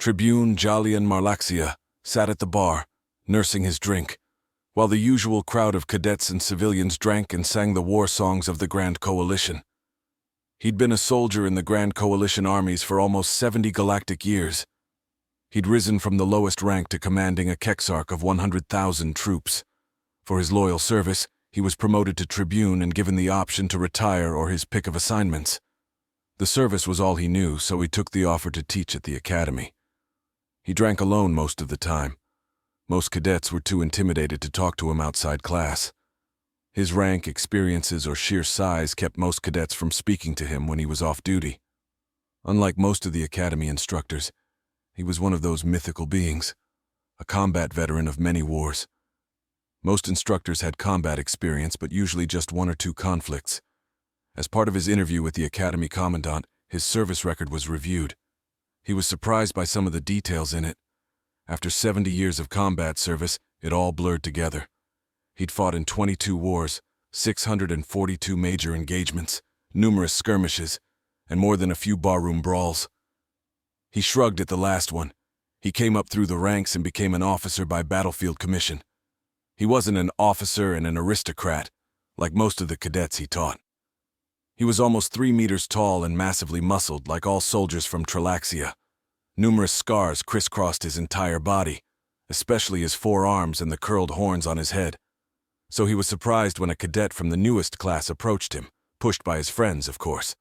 Tribune Jalian Marlaxia sat at the bar, nursing his drink, while the usual crowd of cadets and civilians drank and sang the war songs of the Grand Coalition. He'd been a soldier in the Grand Coalition armies for almost 70 galactic years. He'd risen from the lowest rank to commanding a Kexarch of 100,000 troops. For his loyal service, he was promoted to Tribune and given the option to retire or his pick of assignments. The service was all he knew, so he took the offer to teach at the academy. He drank alone most of the time. Most cadets were too intimidated to talk to him outside class. His rank, experiences, or sheer size kept most cadets from speaking to him when he was off duty. Unlike most of the academy instructors, he was one of those mythical beings, a combat veteran of many wars. Most instructors had combat experience, but usually just one or two conflicts. As part of his interview with the academy commandant, his service record was reviewed. He was surprised by some of the details in it. After 70 years of combat service, it all blurred together. He'd fought in 22 wars, 642 major engagements, numerous skirmishes, and more than a few barroom brawls. He shrugged at the last one. He came up through the ranks and became an officer by battlefield commission. He wasn't an officer and an aristocrat, like most of the cadets he taught. He was almost 3 meters tall and massively muscled, like all soldiers from Tralaxia. Numerous scars crisscrossed his entire body, especially his forearms and the curled horns on his head. So he was surprised when a cadet from the newest class approached him, pushed by his friends, of course.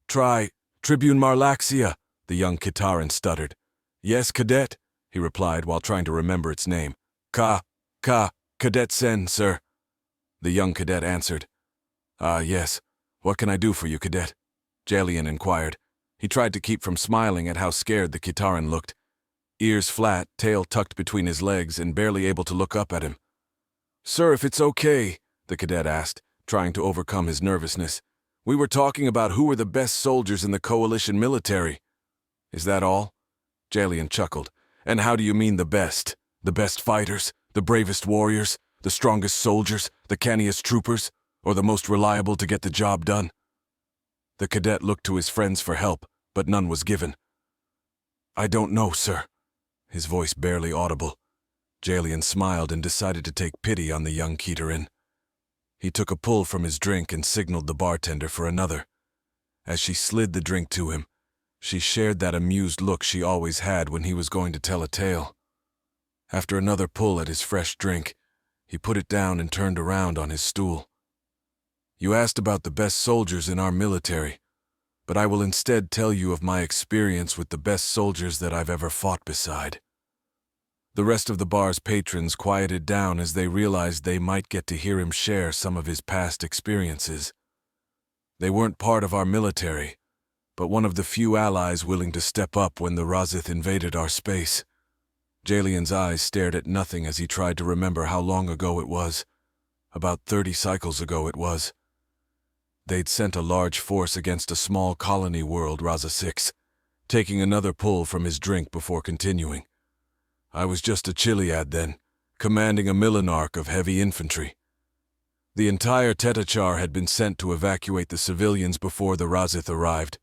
Tribune Marlaxia, the young Kitaran stuttered. Yes, cadet, he replied while trying to remember its name. Cadet Sen, sir. The young cadet answered. Yes. What can I do for you, cadet? Jalian inquired. He tried to keep from smiling at how scared the Kitaran looked. Ears flat, tail tucked between his legs, and barely able to look up at him. Sir, if it's okay, the cadet asked, trying to overcome his nervousness. We were talking about who were the best soldiers in the coalition military. Is that all? Jalian chuckled. And how do you mean the best? The best fighters? The bravest warriors? The strongest soldiers? The canniest troopers? Or the most reliable to get the job done? The cadet looked to his friends for help, but none was given. I don't know, sir. His voice barely audible. Jalian smiled and decided to take pity on the young Kitaran. He took a pull from his drink and signaled the bartender for another. As she slid the drink to him, she shared that amused look she always had when he was going to tell a tale. After another pull at his fresh drink, he put it down and turned around on his stool. You asked about the best soldiers in our military, but I will instead tell you of my experience with the best soldiers that I've ever fought beside. The rest of the bar's patrons quieted down as they realized they might get to hear him share some of his past experiences. They weren't part of our military, but one of the few allies willing to step up when the Razith invaded our space. Jalian's eyes stared at nothing as he tried to remember how long ago it was. About 30 cycles ago it was. They'd sent a large force against a small colony world, Raza 6, taking another pull from his drink before continuing. I was just a Chiliad then, commanding a millinarch of heavy infantry. The entire Tetachar had been sent to evacuate the civilians before the Razith arrived.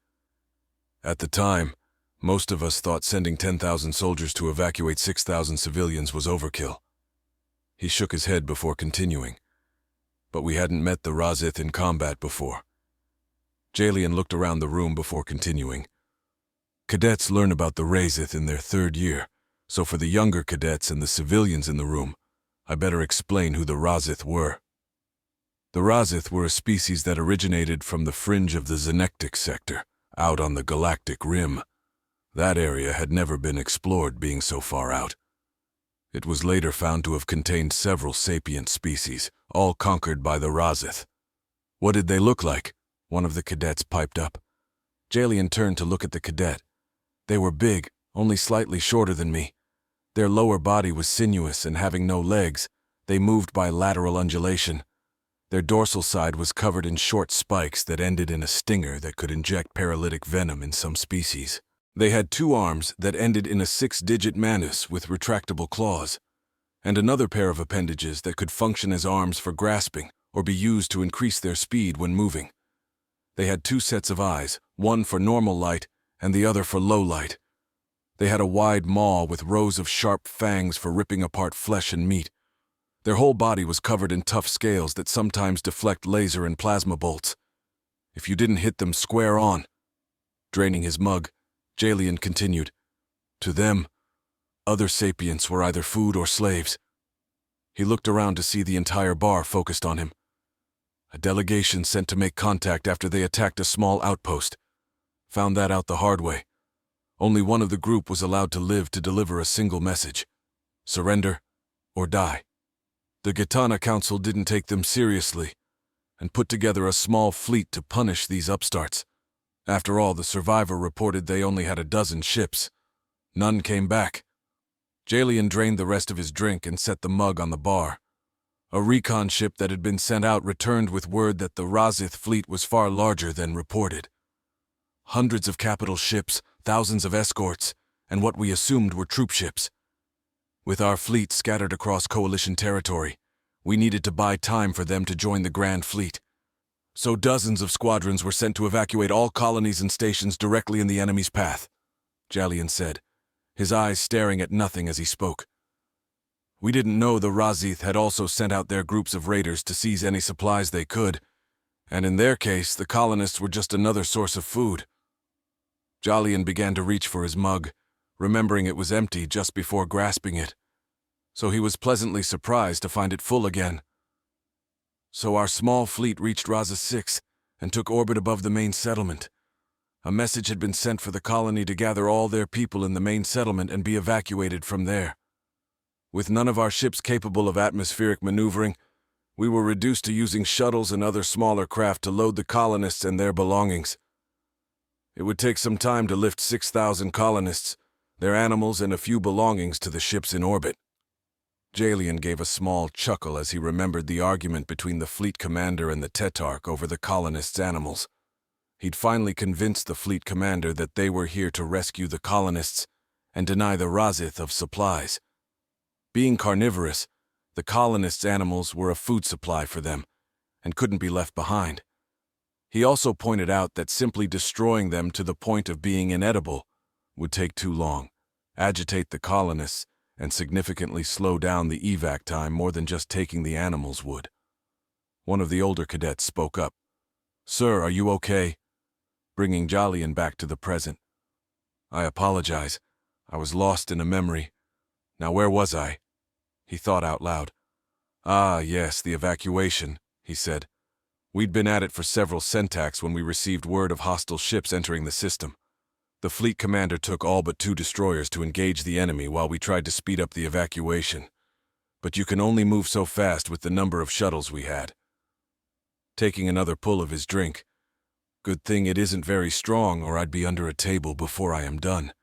At the time, most of us thought sending 10,000 soldiers to evacuate 6,000 civilians was overkill. He shook his head before continuing. But we hadn't met the Razith in combat before. Jalian looked around the room before continuing. Cadets learn about the Razith in their 3rd year, so for the younger cadets and the civilians in the room, I better explain who the Razith were. The Razith were a species that originated from the fringe of the Zenectic sector, out on the galactic rim. That area had never been explored, being so far out. It was later found to have contained several sapient species, all conquered by the Razith. What did they look like? One of the cadets piped up. Jalian turned to look at the cadet. They were big, only slightly shorter than me. Their lower body was sinuous and having no legs, they moved by lateral undulation. Their dorsal side was covered in short spikes that ended in a stinger that could inject paralytic venom in some species. They had 2 arms that ended in a 6-digit manus with retractable claws, and another pair of appendages that could function as arms for grasping or be used to increase their speed when moving. They had 2 sets of eyes, one for normal light and the other for low light. They had a wide maw with rows of sharp fangs for ripping apart flesh and meat. Their whole body was covered in tough scales that sometimes deflect laser and plasma bolts. If you didn't hit them square on. Draining his mug, Jalian continued, "To them, other sapients were either food or slaves." He looked around to see the entire bar focused on him. A delegation sent to make contact after they attacked a small outpost. Found that out the hard way. Only one of the group was allowed to live to deliver a single message: surrender or die. The Gitana Council didn't take them seriously and put together a small fleet to punish these upstarts. After all, the survivor reported they only had 12 ships. None came back. Jalian drained the rest of his drink and set the mug on the bar. A recon ship that had been sent out returned with word that the Razith fleet was far larger than reported. Hundreds of capital ships, thousands of escorts, and what we assumed were troop ships. With our fleet scattered across coalition territory, we needed to buy time for them to join the Grand Fleet. So dozens of squadrons were sent to evacuate all colonies and stations directly in the enemy's path, Jalian said, his eyes staring at nothing as he spoke. We didn't know the Razith had also sent out their groups of raiders to seize any supplies they could, and in their case, the colonists were just another source of food. Jalian began to reach for his mug, remembering it was empty just before grasping it, so he was pleasantly surprised to find it full again. So our small fleet reached Raza 6 and took orbit above the main settlement. A message had been sent for the colony to gather all their people in the main settlement and be evacuated from there. With none of our ships capable of atmospheric maneuvering, we were reduced to using shuttles and other smaller craft to load the colonists and their belongings. It would take some time to lift 6,000 colonists, their animals, and a few belongings to the ships in orbit. Jalian gave a small chuckle as he remembered the argument between the fleet commander and the Tetarch over the colonists' animals. He'd finally convinced the fleet commander that they were here to rescue the colonists and deny the Razith of supplies. Being carnivorous, the colonists' animals were a food supply for them and couldn't be left behind. He also pointed out that simply destroying them to the point of being inedible would take too long, agitate the colonists, and significantly slow down the evac time more than just taking the animals would. One of the older cadets spoke up. "Sir, are you okay?" Bringing Jalian back to the present. "I apologize. I was lost in a memory. Now where was I?" He thought out loud. "Ah, yes, the evacuation," he said. "We'd been at it for several centacs when we received word of hostile ships entering the system. The fleet commander took all but 2 destroyers to engage the enemy while we tried to speed up the evacuation. But you can only move so fast with the number of shuttles we had." Taking another pull of his drink, "Good thing it isn't very strong or I'd be under a table before I am done,"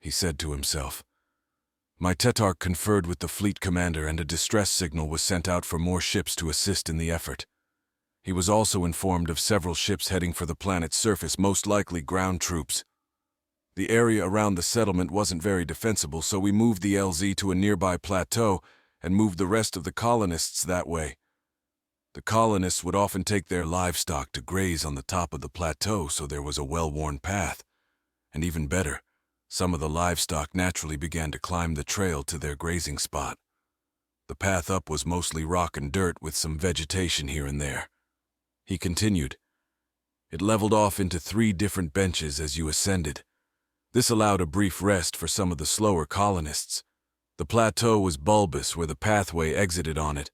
he said to himself. My Tetarch conferred with the fleet commander and a distress signal was sent out for more ships to assist in the effort. He was also informed of several ships heading for the planet's surface, most likely ground troops. The area around the settlement wasn't very defensible, so we moved the LZ to a nearby plateau and moved the rest of the colonists that way. The colonists would often take their livestock to graze on the top of the plateau, so there was a well-worn path. And even better, some of the livestock naturally began to climb the trail to their grazing spot. The path up was mostly rock and dirt with some vegetation here and there. He continued. It leveled off into 3 different benches as you ascended. This allowed a brief rest for some of the slower colonists. The plateau was bulbous where the pathway exited on it.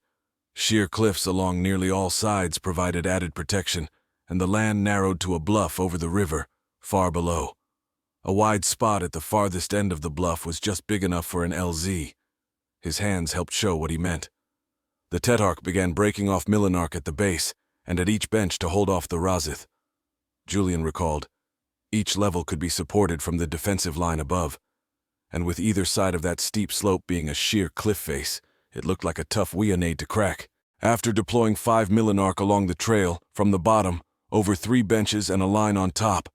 Sheer cliffs along nearly all sides provided added protection, and the land narrowed to a bluff over the river, far below. A wide spot at the farthest end of the bluff was just big enough for an LZ. His hands helped show what he meant. The Tetarch began breaking off Millenarch at the base, and at each bench to hold off the Razith. Julian recalled. Each level could be supported from the defensive line above, and with either side of that steep slope being a sheer cliff face, it looked like a tough weonade to crack. After deploying 5 Millenarch along the trail, from the bottom, over 3 benches and a line on top,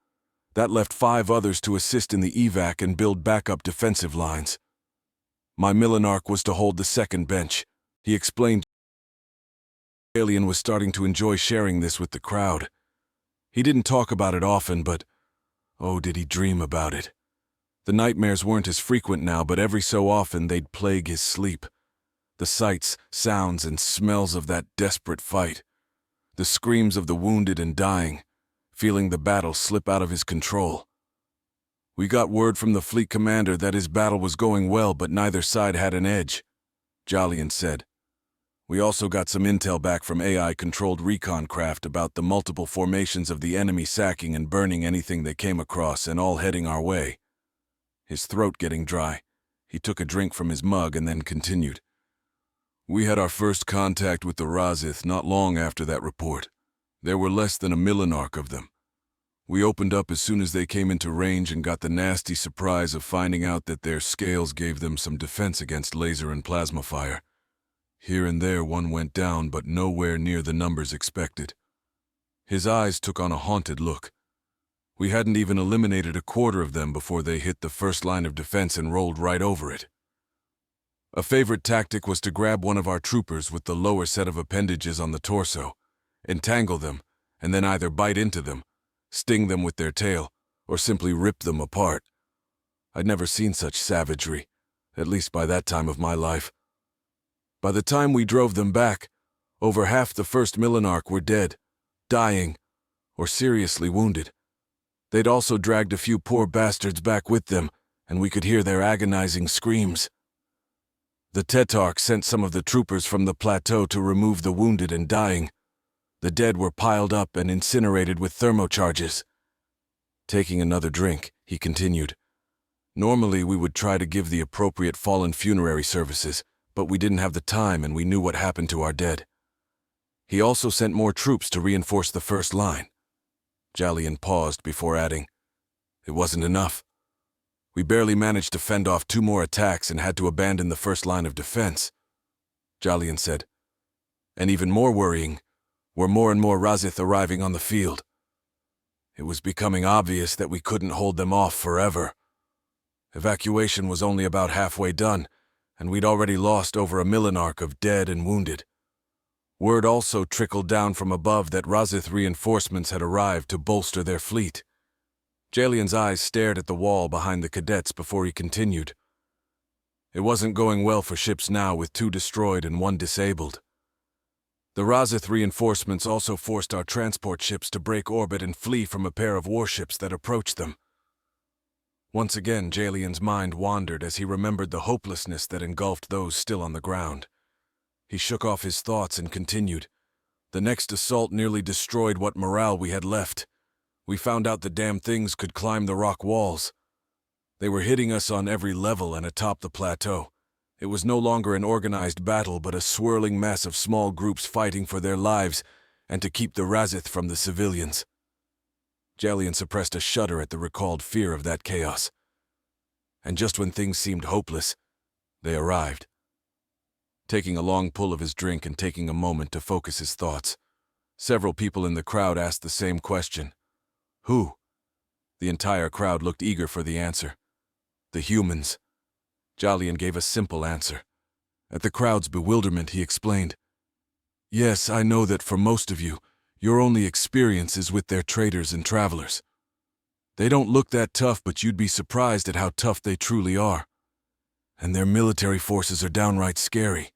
that left 5 others to assist in the evac and build backup defensive lines. My Millenarch was to hold the second bench, he explained. Alien was starting to enjoy sharing this with the crowd. He didn't talk about it often, but oh, did he dream about it. The nightmares weren't as frequent now, but every so often they'd plague his sleep. The sights, sounds, and smells of that desperate fight. The screams of the wounded and dying, feeling the battle slip out of his control. We got word from the fleet commander that his battle was going well, but neither side had an edge, Jolyon said. We also got some intel back from AI-controlled recon craft about the multiple formations of the enemy sacking and burning anything they came across and all heading our way. His throat getting dry, he took a drink from his mug and then continued. We had our first contact with the Razith not long after that report. There were less than a millinarch of them. We opened up as soon as they came into range and got the nasty surprise of finding out that their scales gave them some defense against laser and plasma fire. Here and there one went down, but nowhere near the numbers expected. His eyes took on a haunted look. We hadn't even eliminated a quarter of them before they hit the first line of defense and rolled right over it. A favorite tactic was to grab one of our troopers with the lower set of appendages on the torso, entangle them, and then either bite into them, sting them with their tail, or simply rip them apart. I'd never seen such savagery, at least by that time of my life. By the time we drove them back, over half the first millinarch were dead, dying, or seriously wounded. They'd also dragged a few poor bastards back with them, and we could hear their agonizing screams. The Tetarch sent some of the troopers from the plateau to remove the wounded and dying. The dead were piled up and incinerated with thermocharges. Taking another drink, he continued. Normally we would try to give the appropriate fallen funerary services, but we didn't have the time and we knew what happened to our dead. He also sent more troops to reinforce the first line. Jolyon paused before adding, It wasn't enough. We barely managed to fend off 2 more attacks and had to abandon the first line of defense. Jolyon said, And even more worrying, were more and more Razith arriving on the field. It was becoming obvious that we couldn't hold them off forever. Evacuation was only about halfway done, and we'd already lost over a millinarch of dead and wounded. Word also trickled down from above that Razith reinforcements had arrived to bolster their fleet. Jalyon's eyes stared at the wall behind the cadets before he continued. It wasn't going well for ships now, with 2 destroyed and 1 disabled. The Razith reinforcements also forced our transport ships to break orbit and flee from a pair of warships that approached them. Once again, Jalyon's mind wandered as he remembered the hopelessness that engulfed those still on the ground. He shook off his thoughts and continued. The next assault nearly destroyed what morale we had left. We found out the damn things could climb the rock walls. They were hitting us on every level and atop the plateau. It was no longer an organized battle, but a swirling mass of small groups fighting for their lives and to keep the Razith from the civilians. Jolyon suppressed a shudder at the recalled fear of that chaos. And just when things seemed hopeless, they arrived. Taking a long pull of his drink and taking a moment to focus his thoughts, several people in the crowd asked the same question. Who? The entire crowd looked eager for the answer. The humans. Jolyon gave a simple answer. At the crowd's bewilderment, he explained, Yes, I know that for most of you, your only experience is with their traders and travelers. They don't look that tough, but you'd be surprised at how tough they truly are. And their military forces are downright scary.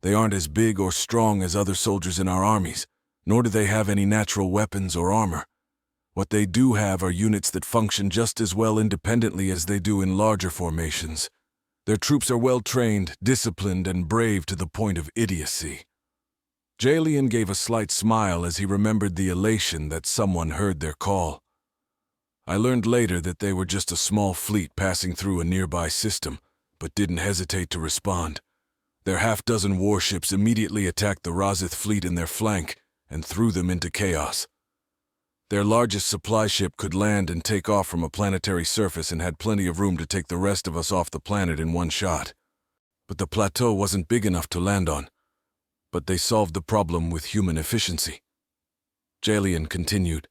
They aren't as big or strong as other soldiers in our armies, nor do they have any natural weapons or armor. What they do have are units that function just as well independently as they do in larger formations. Their troops are well-trained, disciplined, and brave to the point of idiocy. Jolyon gave a slight smile as he remembered the elation that someone heard their call. I learned later that they were just a small fleet passing through a nearby system, but didn't hesitate to respond. Their half-dozen warships immediately attacked the Razith fleet in their flank and threw them into chaos. Their largest supply ship could land and take off from a planetary surface and had plenty of room to take the rest of us off the planet in one shot. But the plateau wasn't big enough to land on. But they solved the problem with human efficiency. Jolyon continued.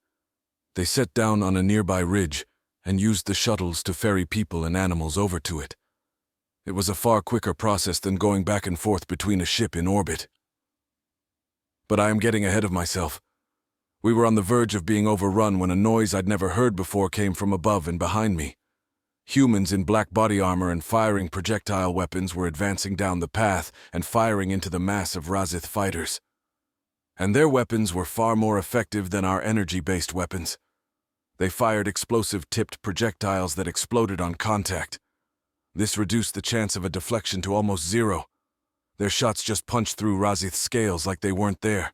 They set down on a nearby ridge and used the shuttles to ferry people and animals over to it. It was a far quicker process than going back and forth between a ship in orbit. But I am getting ahead of myself. We were on the verge of being overrun when a noise I'd never heard before came from above and behind me. Humans in black body armor and firing projectile weapons were advancing down the path and firing into the mass of Razith fighters. And their weapons were far more effective than our energy-based weapons. They fired explosive-tipped projectiles that exploded on contact. This reduced the chance of a deflection to almost zero. Their shots just punched through Razith's scales like they weren't there.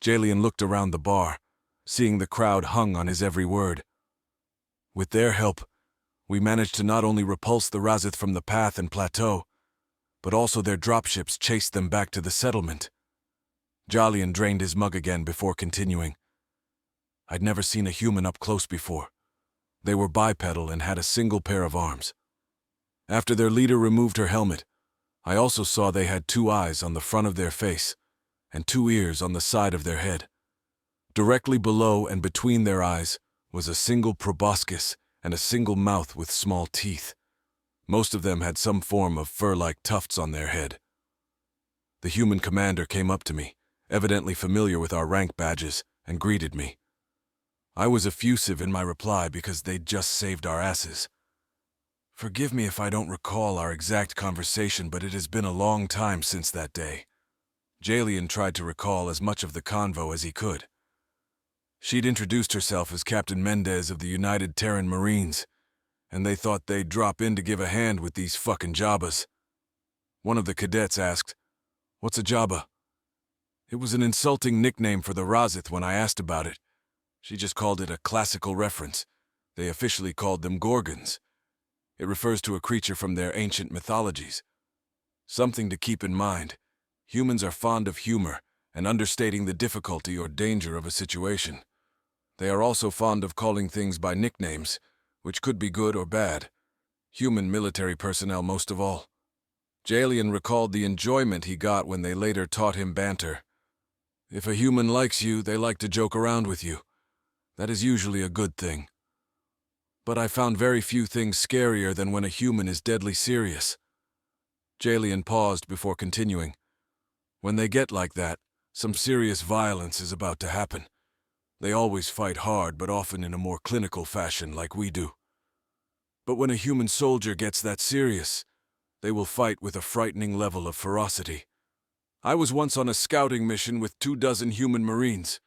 Jalian looked around the bar, seeing the crowd hung on his every word. With their help, we managed to not only repulse the Razith from the path and plateau, but also their dropships chased them back to the settlement. Jalian drained his mug again before continuing. I'd never seen a human up close before. They were bipedal and had a single pair of arms. After their leader removed her helmet, I also saw they had 2 eyes on the front of their face and 2 ears on the side of their head. Directly below and between their eyes was a single proboscis and a single mouth with small teeth. Most of them had some form of fur-like tufts on their head. The human commander came up to me, evidently familiar with our rank badges, and greeted me. I was effusive in my reply because they'd just saved our asses. Forgive me if I don't recall our exact conversation, but it has been a long time since that day. Jalian tried to recall as much of the convo as he could. She'd introduced herself as Captain Mendez of the United Terran Marines, and they thought they'd drop in to give a hand with these fucking Jabbas. One of the cadets asked, "What's a Jabba?" It was an insulting nickname for the Razith when I asked about it. She just called it a classical reference. They officially called them Gorgons. It refers to a creature from their ancient mythologies. Something to keep in mind. Humans are fond of humor and understating the difficulty or danger of a situation. They are also fond of calling things by nicknames, which could be good or bad. Human military personnel most of all. Jalian recalled the enjoyment he got when they later taught him banter. If a human likes you, they like to joke around with you. That is usually a good thing. But I found very few things scarier than when a human is deadly serious. Jalian paused before continuing. When they get like that, some serious violence is about to happen. They always fight hard, but often in a more clinical fashion like we do. But when a human soldier gets that serious, they will fight with a frightening level of ferocity. I was once on a scouting mission with 24 human Marines.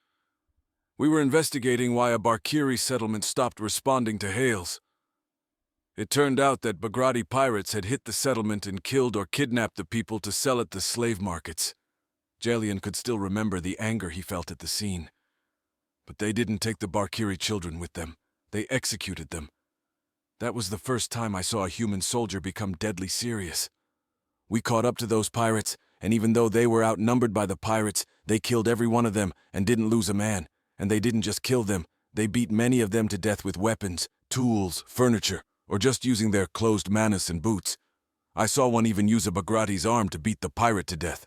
We were investigating why a Barkiri settlement stopped responding to hails. It turned out that Bagrati pirates had hit the settlement and killed or kidnapped the people to sell at the slave markets. Jalian could still remember the anger he felt at the scene. But they didn't take the Barkiri children with them. They executed them. That was the first time I saw a human soldier become deadly serious. We caught up to those pirates, and even though they were outnumbered by the pirates, they killed every one of them and didn't lose a man. And they didn't just kill them, they beat many of them to death with weapons, tools, furniture, or just using their closed manus and boots. I saw one even use a Bagrati's arm to beat the pirate to death.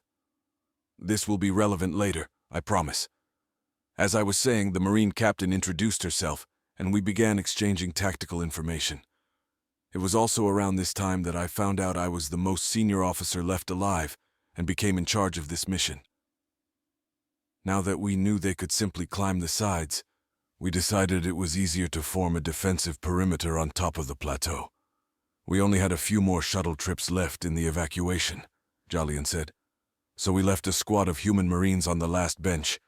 This will be relevant later, I promise. As I was saying, the Marine captain introduced herself, and we began exchanging tactical information. It was also around this time that I found out I was the most senior officer left alive, and became in charge of this mission. Now that we knew they could simply climb the sides, we decided it was easier to form a defensive perimeter on top of the plateau. We only had a few more shuttle trips left in the evacuation, Jalian said. So we left a squad of human Marines on the last bench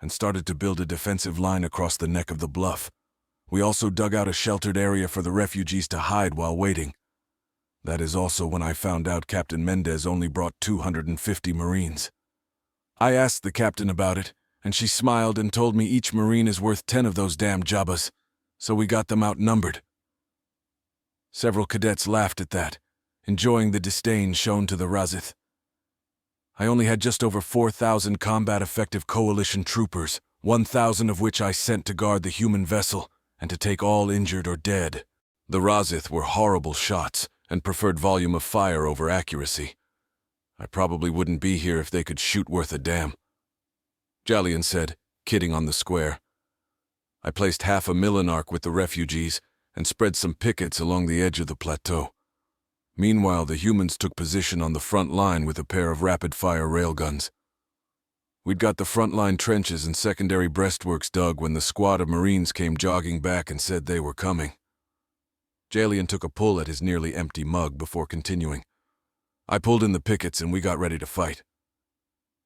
and started to build a defensive line across the neck of the bluff. We also dug out a sheltered area for the refugees to hide while waiting. That is also when I found out Captain Mendez only brought 250 Marines. I asked the captain about it, and she smiled and told me each Marine is worth 10 of those damn Jabbas, so we got them outnumbered. Several cadets laughed at that, enjoying the disdain shown to the Razith. I only had just over 4,000 combat-effective coalition troopers, 1,000 of which I sent to guard the human vessel and to take all injured or dead. The Razith were horrible shots and preferred volume of fire over accuracy. I probably wouldn't be here if they could shoot worth a damn. Jalian said, kidding on the square. I placed half a Millenarch with the refugees and spread some pickets along the edge of the plateau. Meanwhile, the humans took position on the front line with a pair of rapid-fire railguns. We'd got the front line trenches and secondary breastworks dug when the squad of Marines came jogging back and said they were coming. Jalian took a pull at his nearly empty mug before continuing. I pulled in the pickets and we got ready to fight.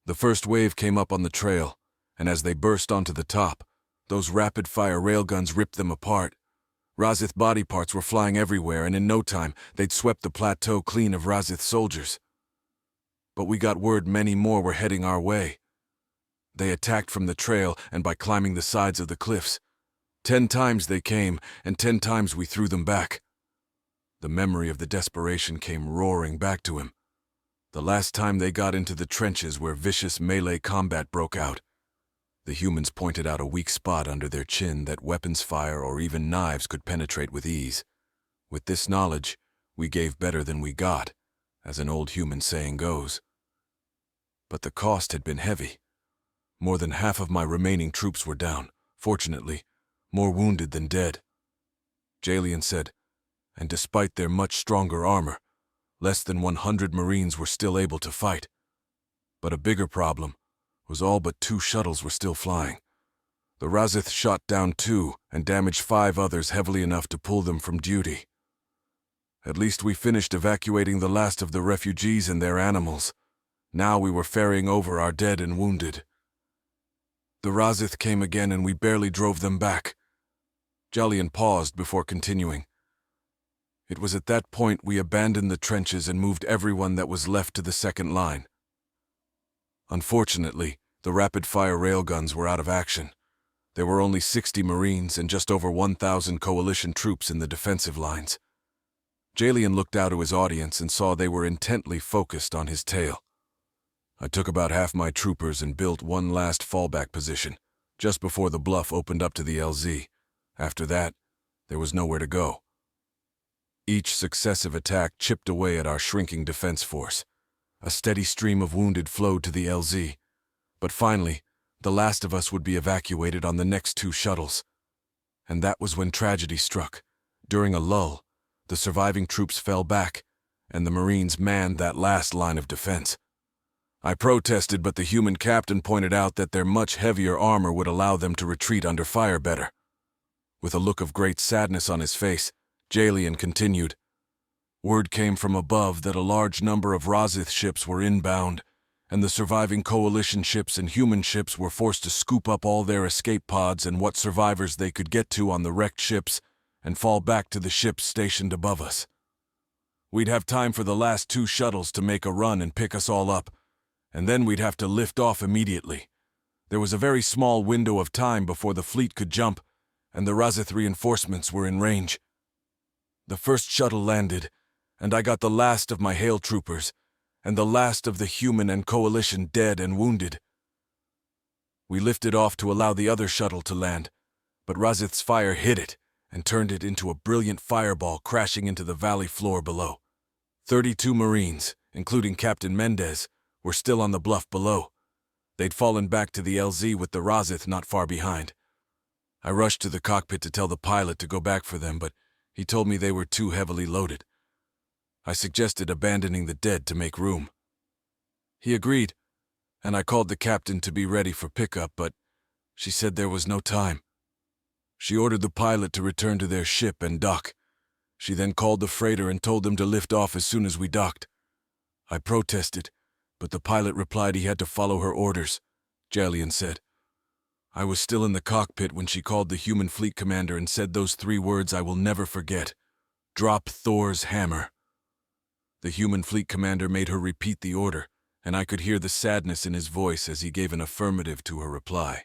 The first wave came up on the trail, and as they burst onto the top, those rapid-fire railguns ripped them apart. Razith body parts were flying everywhere, and in no time, they'd swept the plateau clean of Razith soldiers. But we got word many more were heading our way. They attacked from the trail and by climbing the sides of the cliffs. 10 times they came, and 10 times we threw them back. The memory of the desperation came roaring back to him. The last time they got into the trenches where vicious melee combat broke out. The humans pointed out a weak spot under their chin that weapons fire or even knives could penetrate with ease. With this knowledge, we gave better than we got, as an old human saying goes. But the cost had been heavy. More than half of my remaining troops were down, fortunately, more wounded than dead. Jalian said, and despite their much stronger armor, less than 100 Marines were still able to fight. But a bigger problem was all but 2 shuttles were still flying. The Razith shot down 2 and damaged 5 others heavily enough to pull them from duty. At least we finished evacuating the last of the refugees and their animals. Now we were ferrying over our dead and wounded. The Razith came again and we barely drove them back. Jalian paused before continuing. It was at that point we abandoned the trenches and moved everyone that was left to the second line. Unfortunately, the rapid-fire railguns were out of action. There were only 60 Marines and just over 1,000 coalition troops in the defensive lines. Jalian looked out to his audience and saw they were intently focused on his tail. I took about half my troopers and built one last fallback position, just before the bluff opened up to the LZ. After that, there was nowhere to go. Each successive attack chipped away at our shrinking defense force. A steady stream of wounded flowed to the LZ. But finally, the last of us would be evacuated on the next 2 shuttles. And that was when tragedy struck. During a lull, the surviving troops fell back, and the Marines manned that last line of defense. I protested, but the human captain pointed out that their much heavier armor would allow them to retreat under fire better. With a look of great sadness on his face, Jalian continued. Word came from above that a large number of Razith ships were inbound, and the surviving coalition ships and human ships were forced to scoop up all their escape pods and what survivors they could get to on the wrecked ships and fall back to the ships stationed above us. We'd have time for the last 2 shuttles to make a run and pick us all up, and then we'd have to lift off immediately. There was a very small window of time before the fleet could jump, and the Razith reinforcements were in range. The first shuttle landed, and I got the last of my Hail troopers, and the last of the human and coalition dead and wounded. We lifted off to allow the other shuttle to land, but Razith's fire hit it and turned it into a brilliant fireball crashing into the valley floor below. 32 Marines, including Captain Mendez, were still on the bluff below. They'd fallen back to the LZ with the Razith not far behind. I rushed to the cockpit to tell the pilot to go back for them, but he told me they were too heavily loaded. I suggested abandoning the dead to make room. He agreed, and I called the captain to be ready for pickup, but she said there was no time. She ordered the pilot to return to their ship and dock. She then called the freighter and told them to lift off as soon as we docked. I protested, but the pilot replied he had to follow her orders, Jalian said. I was still in the cockpit when she called the human fleet commander and said those 3 words I will never forget. Drop Thor's hammer. The human fleet commander made her repeat the order, and I could hear the sadness in his voice as he gave an affirmative to her reply.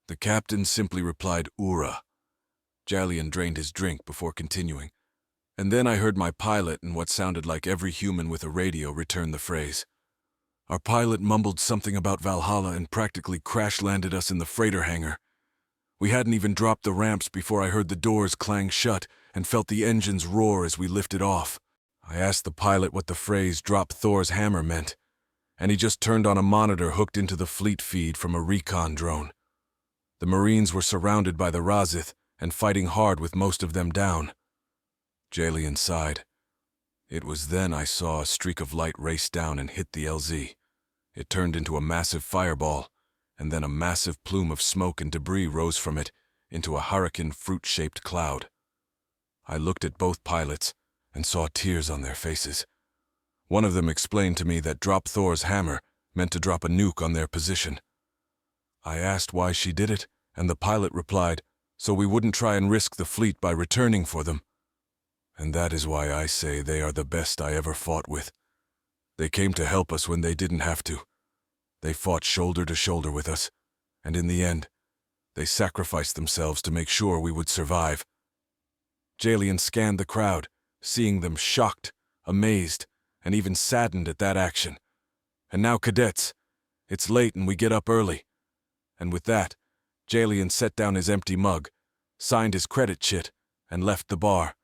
The captain simply replied, OORAH. Jalian drained his drink before continuing, and then I heard my pilot and what sounded like every human with a radio return the phrase. Our pilot mumbled something about Valhalla and practically crash-landed us in the freighter hangar. We hadn't even dropped the ramps before I heard the doors clang shut and felt the engines roar as we lifted off. I asked the pilot what the phrase "drop Thor's hammer" meant, and he just turned on a monitor hooked into the fleet feed from a recon drone. The Marines were surrounded by the Razith and fighting hard with most of them down. Jalian sighed. It was then I saw a streak of light race down and hit the LZ. It turned into a massive fireball, and then a massive plume of smoke and debris rose from it into a hurricane fruit-shaped cloud. I looked at both pilots and saw tears on their faces. One of them explained to me that drop Thor's hammer meant to drop a nuke on their position. I asked why she did it, and the pilot replied, so we wouldn't try and risk the fleet by returning for them. And that is why I say they are the best I ever fought with. They came to help us when they didn't have to. They fought shoulder to shoulder with us, and in the end, they sacrificed themselves to make sure we would survive. Jalian scanned the crowd, seeing them shocked, amazed, and even saddened at that action. And now, cadets, it's late and we get up early. And with that, Jalian set down his empty mug, signed his credit chit, and left the bar.